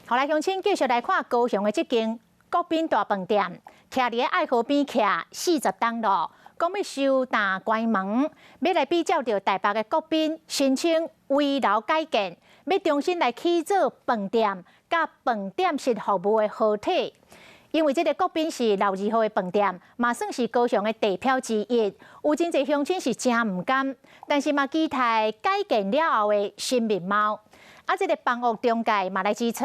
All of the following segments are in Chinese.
后来乡亲继续来看高雄的这间国宾大饭店，徛伫爱河边徛40栋路，讲要收大关门，要来比较着台北的国宾申请危楼改建，要重新来起做饭店，甲饭店式服务的合体。因为这个国宾是老字号的饭店，嘛算是高雄的地标之一，有真侪乡亲是真唔甘，但是嘛期待改建了后的新面貌。这个房屋中介嘛来指出，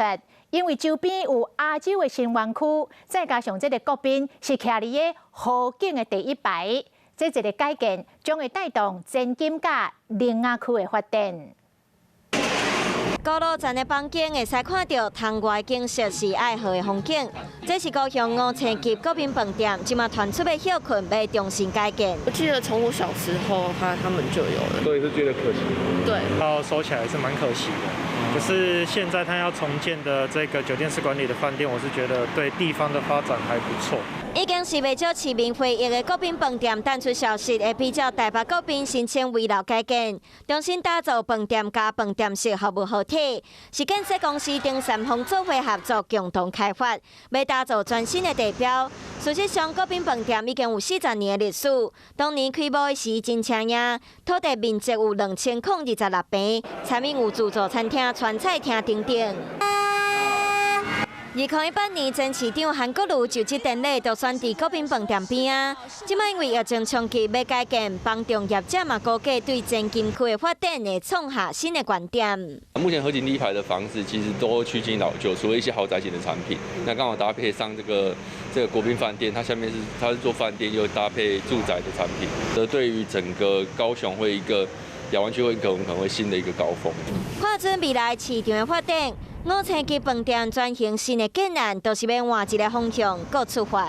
因为周边有亚洲的新园区，再加上这个国宾是徛伫个河景的第一排，这一个改建将会带动前金甲苓雅区的发展。高路站的房间会使看到窗外景色是爱河的风景。这是高雄5星级国宾饭店，今嘛传出的休困要重新改建。我记得从我小时候他们就有了，所以是觉得可惜。对，要收起来是蛮可惜的。可是现在他要重建的这个酒店式管理的饭店，我是觉得对地方的发展还不错。已经是未少市民回忆的国宾饭店淡出消息，会比较台北国宾申请危楼改建，重新打造饭店加饭店式服务合体，是建设公司丁三方做伙合作共同开发，要打造全新的地标。事实上，国宾饭店已经有40年的历史，当年开幕时真抢眼，土地面积有2026平，产品有自助餐厅、川菜厅等等。2018年前市长韩国瑜就职典礼都选伫国宾饭店边啊。即摆因为疫情冲击要改建，房仲业者嘛估计对前金区的发展会创下新的观点。目前河景第一排的房子其实都趋近老旧，除了一些豪宅型的产品，那刚好搭配上这个国宾饭店，它下面它是做饭店又搭配住宅的产品，这对于整个高雄会一个亚湾区会可能会新的一个高峰。看准未来市场的发展，5星级饭店转型新的建案，都是要换一个方向，各出发。